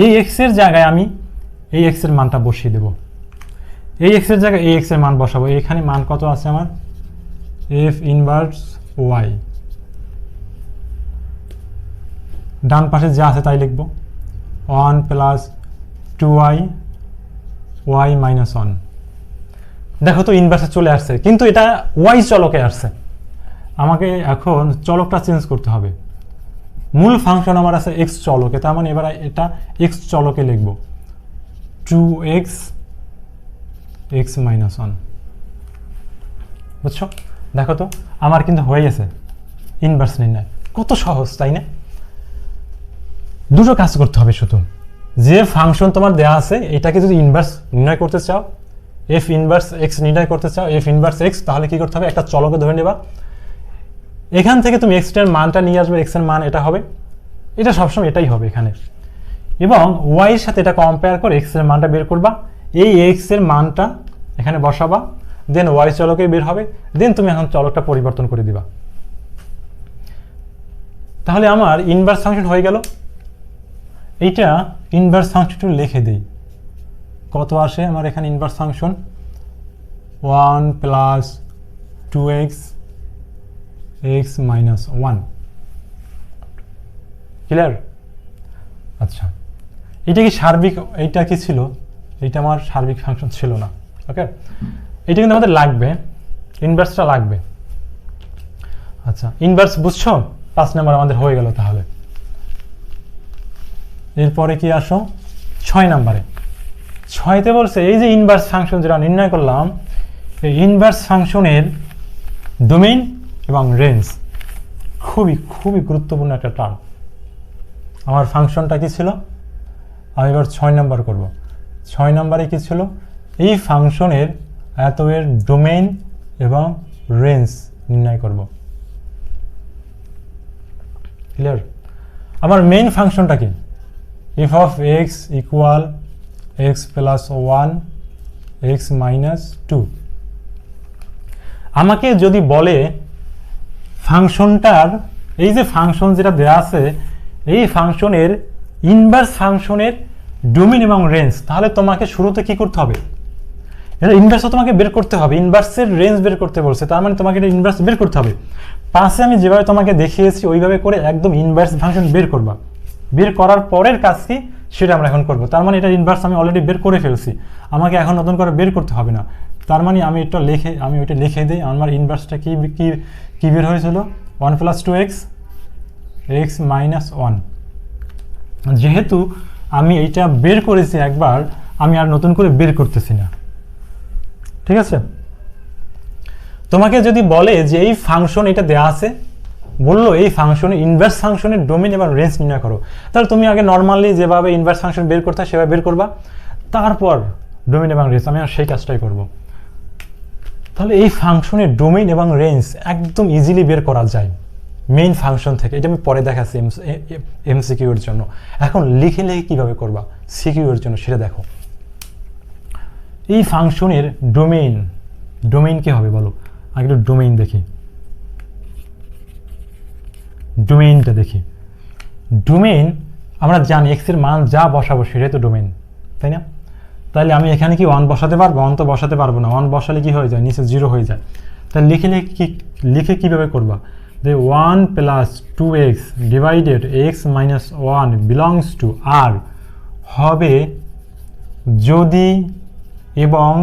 এই এক্স এর জায়গায় আমি এই এক্স এর মানটা বসিয়ে দেব। এই এক্স এর জায়গায় এই এক্স এর মান বসাবো। এখানে মান কত আছে আমার? F inverse Y. ডান পাশে যা আছে তাই লিখব, 1 প্লাস 2y y মাইনাস 1। দেখো তো ইনভার্সে চলে আসছে, কিন্তু এটা y চলকে আসছে। আমাকে এখন চলকটা চেঞ্জ করতে হবে। মূল ফাংশন আমার আছে x চলকে, তার মানে এবার এটা x চলকে লিখব, 2x x মাইনাস 1। বুঝছো? দেখো তো আমার কিন্তু হয়ে গেছে ইনভার্স নির্ণয়। কত সহজ, তাই না? দুটো কাজ করতে হবে শুধু, যে ফাংশন তোমার দেয়া আছে এটাকে যদি ইনভার্স নির্ণয় করতে চাও, এফ ইনভার্স এক্স নির্ণয় করতে চাও, এফ ইনভার্স এক্স, তাহলে কি করতে হবে, একটা চলকে ধরে নেবা, এখান থেকে তুমি এক্স এর মানটা নিয়ে আসবে, এক্স এর মান এটা হবে, এটা সবসময় এটাই হবে এখানে, এবং ওয়াই এর সাথে এটা কম্পেয়ার করে এক্স এর মানটা বের করবা, এই এক্স এর মানটা এখানে বসাবা, দেন ওয়াই চলকে বের হবে, দেন তুমি এখন চলকটা পরিবর্তন করে দিবা। তাহলে আমার ইনভার্স ফাংশন হয়ে গেল। এইটা ইনভার্স ফাংশনটা লিখে দিই, কত আসে আমার এখানে inverse function, 1 plus 2x x minus 1। Clear? আচ্ছা, এটা কি সার্বিক, এইটা কি ছিল, এইটা আমার সার্বিক ফাংশন ছিল না। ওকে, এটা কিন্তু আমাদের লাগবে, ইনভার্সটা লাগবে। আচ্ছা, ইনভার্স বুঝছো? 5 নম্বর আমাদের হয়ে গেল। তাহলে এরপরে কি আসো 6 নম্বরে। 6তে বলছে এই যে ইনভার্স ফাংশন যেটা নির্ণয় করলাম, এই ইনভার্স ফাংশনের ডোমেইন এবং রেঞ্জ খুবই খুবই গুরুত্বপূর্ণ একটা টার্ম। আমার ফাংশনটা কি ছিল, আমি এবার 6 নম্বর করব। 6 নম্বরে কি ছিল, এই ফাংশনের এত এর ডোমেইন এবং রেঞ্জ নির্ণয় করব। ক্লিয়ার? আমার মেইন ফাংশনটা কি, f of x equal x plus 1 x minus 2। আমাকে যদি বলে ফাংশনটার, এই যে ফাংশন যেটা দেওয়া আছে, এই ফাংশনের ইনভার্স ফাংশনের ডোমেইন এবং রেঞ্জ, তাহলে তোমাকে শুরুতে কি করতে হবে, এটা ইনভার্সও তোমাকে বের করতে হবে, ইনভার্সের রেঞ্জ বের করতে বলছে, তার মানে তোমাকে এটা ইনভার্স বের করতে হবে। পাশে আমি যেভাবে তোমাকে দেখিয়েছি ওইভাবে করে একদম ইনভার্স ফাংশন বের করবা। বের করার পরের কাজ কি সেটা আমরা এখন করব। তার মানে এটা ইনভার্স আমি অলরেডি বের করে ফেলছি, আমাকে এখন নতুন করে বের করতে হবে না। তার মানে আমি ওইটা লিখে দিই, আমার ইনভার্সটা কি কি কি বের হয়েছিল, 1 প্লাস 2x x মাইনাস 1। যেহেতু আমি এইটা বের করেছি একবার, আমি আর নতুন করে বের করতেছি না। ঠিক আছে? তোমাকে যদি বলে যে এই ফাংশন এটা দেয়া আছে, বললো এই ফাংশনে ইনভার্স ফাংশনের ডোমেইন এবং রেঞ্জ নির্ণয় করো, তাহলে তুমি আগে নর্মালি যেভাবে ইনভার্স ফাংশন বের করতে হয় সেভাবে বের করবা, তারপর ডোমেইন এবং রেঞ্জ, আমি সেই কাজটাই করব। তাহলে এই ফাংশনের ডোমেইন এবং রেঞ্জ একদম ইজিলি বের করা যায় মেইন ফাংশন থেকে। এটা আমি পরে দেখাচ্ছি এমসিকিউ এর জন্য। এখন লিখে লিখে কীভাবে করবা সিকিউ এর জন্য সেটা দেখো। এই ফাংশনের ডোমেইন কি হবে বলো, আগে একটু ডোমেইন দেখি, ডোমেইনটা দেখি। ডোমেইন আমরা জানি এক্স এর মান যা বসাবো সেটাই তো ডোমেইন, তাই না? তাহলে আমি এখানে কি 1 বসাতে পারবো? 1 তো বসাতে পারবো না, 1 বসালে কি হয়ে যায়, নিচে 0 হয়ে যায়। তাহলে লিখে কীভাবে করবা, যে 1 plus 2x divided x minus 1 belongs to R হবে যদি এবং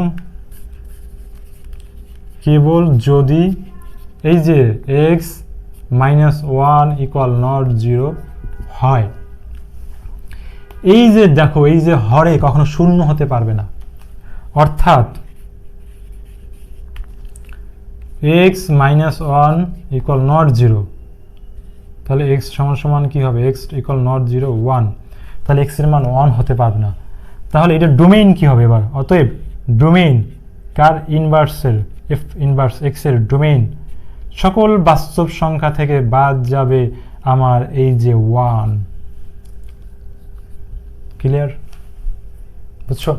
কেবল যদি এই যে x মাইনাস 1 ইকুয়াল নট 0 হয়। এই যে দেখো, এই যে হরে কখনো শূন্য হতে পারবে না, অর্থাৎ x মাইনাস 1 ইকুয়াল নট 0, তাহলে x সমান সমান কি হবে, x ইকুয়াল নট 0 1, তাহলে x এর মান 1 হতে পারবে না। তাহলে এটা ডোমেইন কি হবে এবার, অতএব ডোমেইন কার ইনভার্সের, f ইনভার্স x এর ডোমেইন সকল বাস্তব সংখ্যা থেকে বাদ যাবে আমার এই যে 1। ক্লিয়ার? বুঝছো?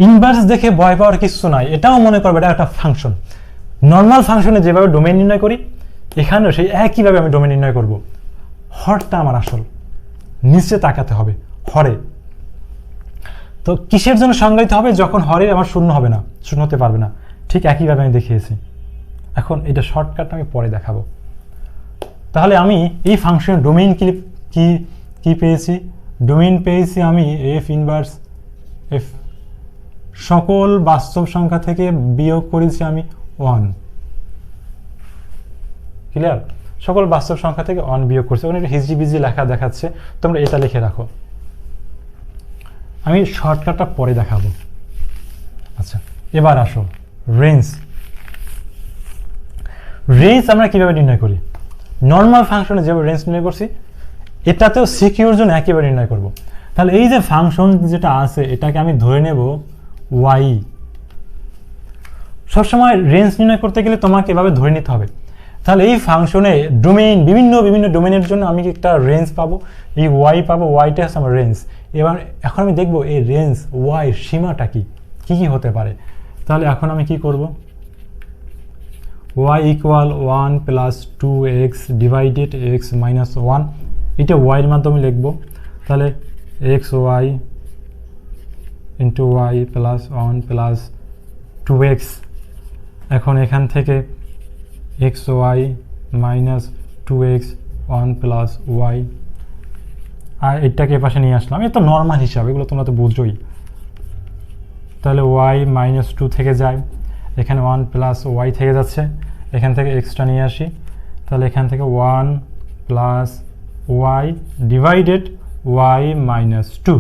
ইনভার্স দেখে ভয় পাওয়ার কিছু নাই, এটাও মনে করবে এটা একটা ফাংশন। নর্মাল ফাংশনে যেভাবে ডোমেইন নির্ণয় করি, এখানেও সেই একইভাবে আমি ডোমেইন নির্ণয় করব। হরটা আমার আসল, নিচে তাকাতে হবে হরে। তো কিসের জন্য সংজ্ঞায়িত হবে, যখন হরে আমার শূন্য হবে না, শূন্য হতে পারবে না। ঠিক একইভাবে আমি দেখিয়েছি। এখন এটা শর্টকাট আমি পরে দেখাবো। তাহলে আমি এই ফাংশনের ডোমেইন কি কি পেয়েছি? ডোমেইন পেয়েছি আমি এফ ইনভার্স এফ, সকল বাস্তব সংখ্যা থেকে বিয়োগ করেছি আমি 1। ক্লিয়ার? সকল বাস্তব সংখ্যা থেকে 1 বিয়োগ করছি। ওখানে একটা হিজিবিজি লেখা দেখাচ্ছে, তোমরা এটা লিখে রাখো, আমি শর্টকাটটা পরে দেখাবো। আচ্ছা, এবার আসো রেঞ্জ। রেঞ্জ আমরা কিভাবে নির্ণয় করি? নর্মাল ফাংশনে যেভাবে রেঞ্জ নির্ণয় করছি, এটাতেও সিকিউর জন্য একইভাবে নির্ণয় করব। তাহলে এই যে ফাংশন যেটা আছে, এটাকে আমি ধরে নেব ওয়াই। সবসময় রেঞ্জ নির্ণয় করতে গেলে তোমাকে এভাবে ধরে নিতে হবে। তাহলে এই ফাংশনে ডোমেইন, বিভিন্ন ডোমেইনের জন্য আমি একটা রেঞ্জ পাবো, এই ওয়াই পাবো, ওয়াইটা হচ্ছে আমার রেঞ্জ। এখন আমি দেখবো এই রেঞ্জ ওয়াই সীমাটা কি কি হতে পারে। তাহলে এখন আমি কি করব? y equal 1 plus 2x divided x minus 1, এটা ওয়াইয়ের মাধ্যমে লিখবো। তাহলে x y into y plus 1 plus 2x। এখন এখান থেকে x y minus 2x 1 plus y, আর এটাকে পাশে নিয়ে আসলাম। এ তো নর্মাল হিসাব, এগুলো তোমরা তো বুঝোই। তাহলে ওয়াই মাইনাস 2 থেকে যায়, এখানে 1 প্লাস ওয়াই থেকে যাচ্ছে, এখান থেকে এক্সট্রা নিয়ে আসি। তাহলে এখান থেকে 1 plus y divided y minus 2।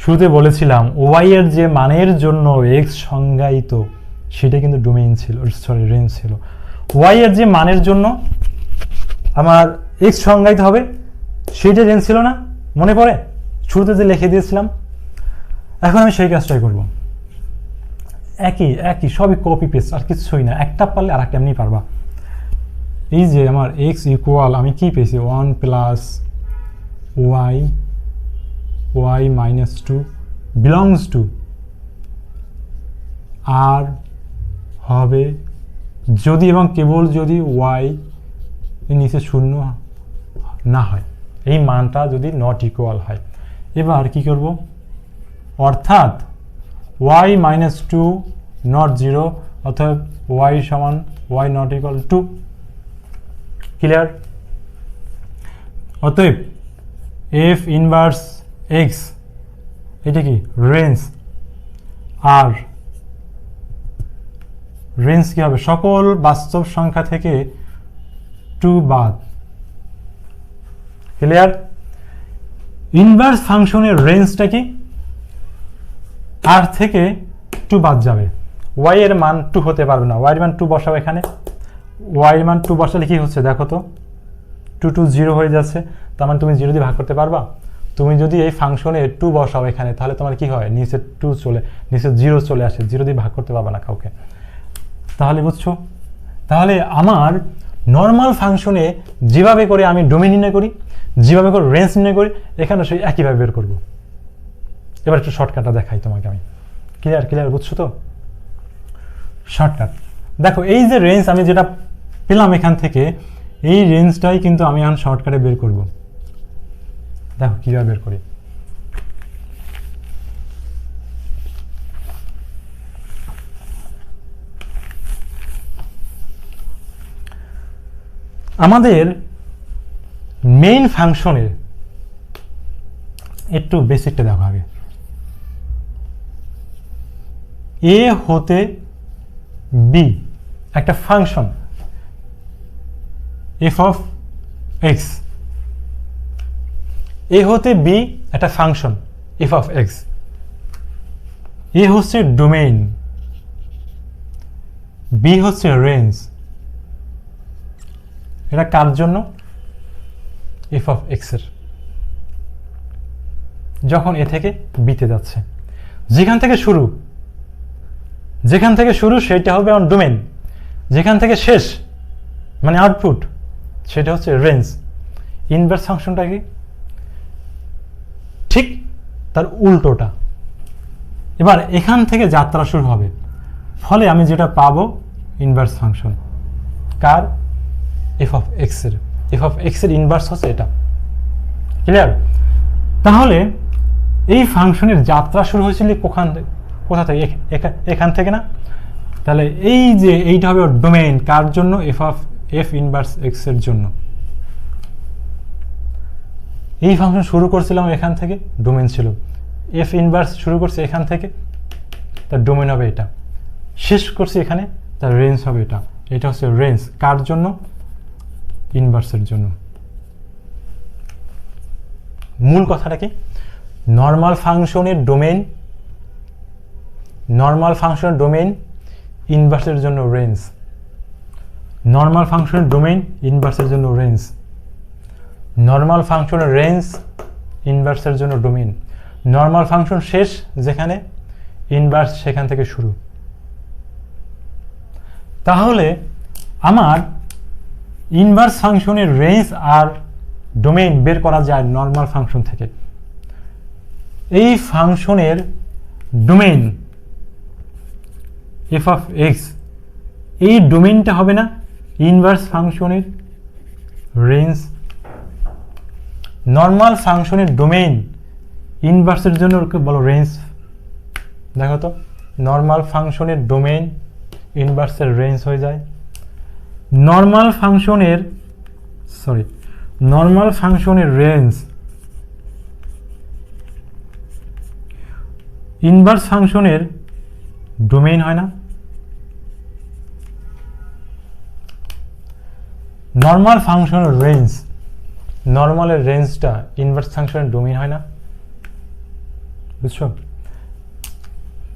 শুরুতে বলেছিলাম ওয়াই এর যে মানের জন্য এক্স সংজ্ঞায়িত, সেটা কিন্তু ডোমেইন ছিল, সরি রেঞ্জ ছিল। ওয়াই এর যে মানের জন্য আমার এক্স সংজ্ঞায়িত হবে, সেটা রেঞ্জ ছিল না? মনে পড়ে শুরুতে যে লিখে দিয়েছিলাম? এখন আমি সেই কাজটাই করব। একই সবই কপি পেস্ট, আর কিছুই না। একটা পারলে আর একটা এমনি পারবা। এই যে আমার এক্স ইকুয়াল আমি কি পেয়েছি? 1 plus y minus 2 belongs to, R হবে যদি এবং কেবল যদি ওয়াই নিচে 0 না হয়, এই মানটা যদি নট ইকুয়াল হয়। এবার কি করব? অর্থাৎ y মাইনাস 2 নট 0, অর্থাৎ y সমান y নট ইকুয়াল 2। ক্লিয়ার? অতএব f ইনভার্স x এটা কি? রেঞ্জ। আর রেঞ্জ কি হবে? সকল বাস্তব সংখ্যা থেকে 2 বাদ। ক্লিয়ার? ইনভার্স ফাংশনের রেঞ্জটা কি? আর থেকে 2 বাদ যাবে। y এর মান 2 হতে পারবে না, y এর মান 2 বসাও এখানে। y এর মান 2 বসালে কি হচ্ছে দেখো তো? 2 2 0 হয়ে যাচ্ছে। তার মানে তুমি 0 দিয়ে ভাগ করতে পারবা? তুমি যদি এই ফাংশনে 2 বসাও এখানে, তাহলে তোমার কি হয়? নিচে 0 চলে আসে, 0 দিয়ে ভাগ করতে পারবা না কাউকে। তাহলে বুঝছো? তাহলে আমার নর্মাল ফাংশনে যেভাবে করে আমি ডোমেইন নির্ণয় করি, যেভাবে করে রেঞ্জ নির্ণয় করি, এখানে সেই একইভাবে বের করবো। এবার একটু শর্টকাটটা দেখাই তোমাকে আমি। ক্লিয়ার বুঝছো তো? শর্টকাট দেখো, এই যে রেঞ্জ আমি যেটা পেলাম এখান থেকে, এই রেঞ্জটাই কিন্তু আমি এখন শর্টকাটে বের করব। দেখো কিভাবে বের করি। আমাদের মেইন ফাংশনের একটু বেসিকটা দেখো আগে। এ হতে বি একটা ফাংশন এফ অফ এক্স, এ হতে বি একটা ফাংশন এফ অফ এক্স। এ হচ্ছে ডোমেইন, বি হচ্ছে রেঞ্জ। এটা কার জন্য? এফ অফ এক্স এর। যখন এ থেকে বিতে যাচ্ছে, যেখান থেকে শুরু সেটা হবে আমার ডোমেইন, যেখান থেকে শেষ মানে আউটপুট সেটা হচ্ছে রেঞ্জ। ইনভার্স ফাংশনটা কি? ঠিক তার উল্টোটা। এবার এখান থেকে যাত্রা শুরু হবে, ফলে আমি যেটা পাবো inverse function. Car? F of x এর। এফ অফ এক্স এর ইনভার্স হচ্ছে এটা। ক্লিয়ার? তাহলে এই ফাংশনের যাত্রা শুরু হয়েছিল কোথা থেকে? এখান থেকে না? তাহলে এই যে এইটা হবে ডোমেইন কার জন্য? F of F inverse x এর জন্য। এই ফাংশন শুরু করছিলাম এখান থেকে, ডোমেন ছিল, এফ ইনভার্স শুরু করছে এখান থেকে, তার ডোমেন হবে এটা, শেষ করছি এখানে, তার রেঞ্জ হবে এটা। এটা হচ্ছে রেঞ্জ কার জন্য? ইনভার্সের জন্য। মূল কথাটা কি? নর্মাল ফাংশনের ডোমেন, নর্মাল ফাংশনের ডোমেন ইনভার্সের জন্য রেঞ্জ, নর্মাল ফাংশনের ডোমেন ইনভার্সের জন্য রেঞ্জ, নর্মাল ফাংশনের রেঞ্জ ইনভার্সের জন্য ডোমেন। নর্মাল ফাংশন শেষ যেখানে, ইনভার্স সেখান থেকে শুরু। তাহলে আমার ইনভার্স ফাংশনের রেঞ্জ আর ডোমেইন বের করা যায় নর্মাল ফাংশন থেকে। এই ফাংশনের ডোমেইন এফ অফ এক্স, এই ডোমেইনটা হবে না ইনভার্স ফাংশনের রেঞ্জ? নর্মাল ফাংশনের ডোমেইন ইনভার্সের জন্য ওকে বলো রেঞ্জ। দেখো তো, নর্মাল ফাংশনের ডোমেইন ইনভার্সের রেঞ্জ হয়ে যায়। নর্মাল ফাংশনের নর্মাল ফাংশনের রেঞ্জ ইনভার্স ফাংশনের ডোমেইন হয় না? নর্মাল ফাংশনের রেঞ্জ, নর্মালের রেঞ্জটা ইনভার্স ফাংশনের ডোমেইন হয় না? বুঝছো?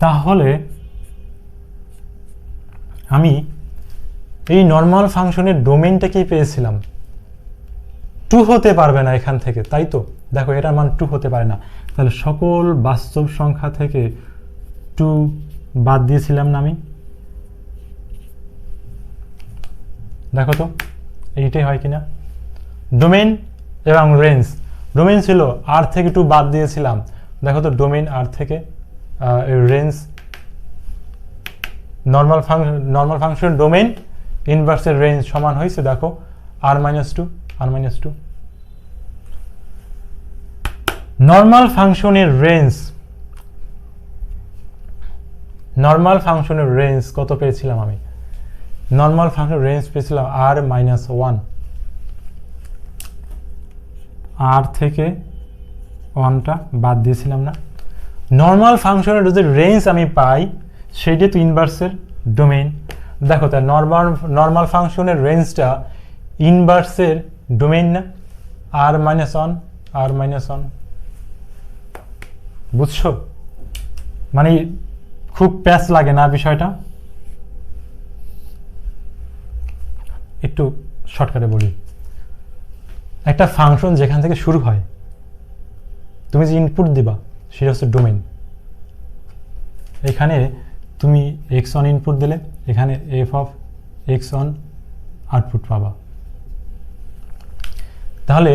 তাহলে আমি এই নর্মাল ফাংশনের ডোমেইনটাকেই পেয়েছিলাম। 2 হতে পারবে না এখান থেকে, তাই তো? দেখো এটার মান 2 হতে পারে না, তাহলে সকল বাস্তব সংখ্যা থেকে 2 বাদ দিয়েছিলাম না আমি? দেখো তো এইটাই হয় কিনা? ডোমেইন এবং রেঞ্জ, ডোমেইন ছিল আর থেকে 2 বাদ দিয়েছিলাম, দেখো তো ডোমেইন আর থেকে রেঞ্জ, নর্মাল ফাংশন ডোমেইন ইনভার্সের রেঞ্জ সমান হয়েছে, দেখো r - 2 r - 2। নর্মাল ফাংশনের রেঞ্জ, নর্মাল ফাংশনের রেঞ্জ কত পেয়েছিলাম আমি? নর্মাল ফাংশনের রেঞ্জ পেয়েছিলাম r - 1, r থেকে 1টা বাদ দিয়েছিলাম না? নর্মাল ফাংশনের যদি রেঞ্জ আমি পাই সেটা তো ইনভার্সের ডোমেইন। দেখো তার নর্মাল ফাংশনের রেঞ্জটা ইনভার্সের ডোমেইন না? r - 1 r - 1, বুঝছো? মানে খুব প্যাচ লাগে না বিষয়টা? একটু শর্টকাটে বলি, একটা ফাংশন যেখান থেকে শুরু হয়, তুমি যে ইনপুট দিবা সেটা হচ্ছে ডোমেইন। এখানে তুমি x1 ইনপুট দিলে, এখানে f অফ x1 আউটপুট পাবা। তাহলে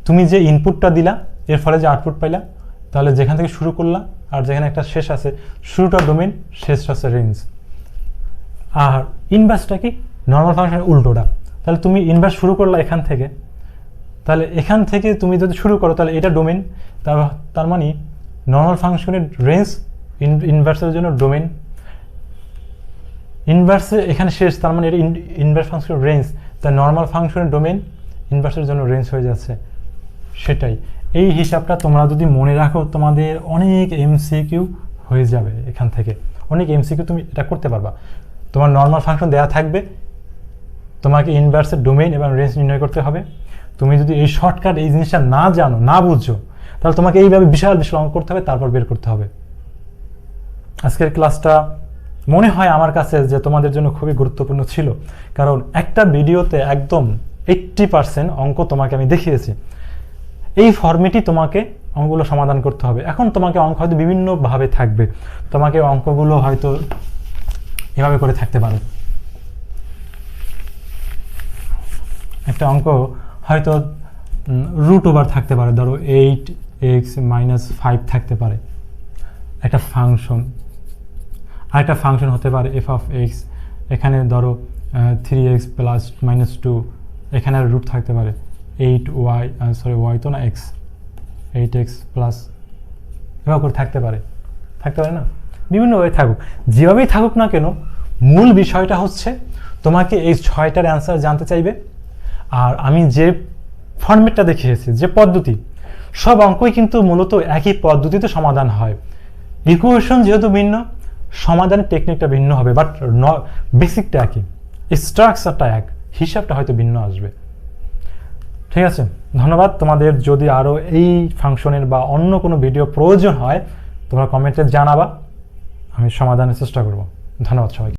তুমি যে ইনপুটটা দিলা এর ফলে যে আউটপুট পাইলা, তাহলে যেখান থেকে শুরু করলা আর যেখানে একটা শেষ আছে, শুরুটা ডোমেইন, শেষটা হচ্ছে রেঞ্জ। আর ইনভার্সটা কি? নর্মাল ফাংশনের উল্টোটা। তাহলে তুমি ইনভার্স শুরু করলা এখান থেকে, তাহলে এখান থেকে তুমি যদি শুরু করো তাহলে এটা ডোমেইন, তার মানে নর্মাল ফাংশনের রেঞ্জ ইনভার্সের জন্য ডোমেইন, ইনভার্সে এখানে শেষ, তার মানে এটা ইনভার্স ফাংশনের রেঞ্জ, তাই নর্মাল ফাংশনের ডোমেইন ইনভার্সের জন্য রেঞ্জ হয়ে যাচ্ছে। সেটাই, এই হিসাবটা তোমরা যদি মনে রাখো তোমাদের অনেক এমসিকিউ হয়ে যাবে। এখান থেকে অনেক এমসিকিউ তুমি এটা করতে পারবা। তোমার নর্মাল ফাংশন দেওয়া থাকবে, তোমাকে ইনভার্সের ডোমেইন এবং রেঞ্জ নির্ণয় করতে হবে। তুমি যদি এই শর্টকাট এই জিনিসটা না জানো, না বুঝছো, তাহলে তোমাকে এইভাবে বিশাল বিশাল অঙ্ক করতে হবে, তারপর বের করতে হবে। আজকের ক্লাসটা মনে হয় আমার কাছে যে তোমাদের জন্য খুবই গুরুত্বপূর্ণ ছিল, কারণ একটা ভিডিওতে একদম 80% অঙ্ক তোমাকে আমি দেখিয়েছি। এই ফর্মেটই তোমাকে অঙ্কগুলো সমাধান করতে হবে। এখন তোমাকে অঙ্ক হয়তো বিভিন্নভাবে থাকবে, তোমাকে অঙ্কগুলো হয়তো এভাবে করে থাকতে পারে। একটা অঙ্ক হয়তো √ওভার থাকতে পারে, ধরো 8x - 5 থাকতে পারে একটা ফাংশন। আর একটা ফাংশন হতে পারে f অফ x, এখানে ধরো 3x + -2, এখানে আর রুট থাকতে পারে 8y, y তো না x, 8x প্লাস, এভাবে করে থাকতে পারে না? বিভিন্নভাবে থাকুক, যেভাবেই থাকুক না কেন, মূল বিষয়টা হচ্ছে তোমাকে এই 6টার অ্যান্সার জানতে চাইবে। আর আমি যে ফর্মেটটা দেখিয়েছি, যে পদ্ধতি, সব অঙ্কই কিন্তু মূলত একই পদ্ধতিতে সমাধান হয়। ইকুয়েশন যেহেতু ভিন্ন, সমাধানের টেকনিকটা ভিন্ন হবে, বাট বেসিকটা একই, স্ট্রাকচারটা এক, হিসাবটা হয়তো ভিন্ন আসবে। ঠিক আছে, ধন্যবাদ। তোমাদের যদি আরও এই ফাংশনের বা অন্য কোনো ভিডিও প্রয়োজন হয় তোমরা কমেন্টে জানাবা, আমি সমাধানের চেষ্টা করব। ধন্যবাদ সবাইকে।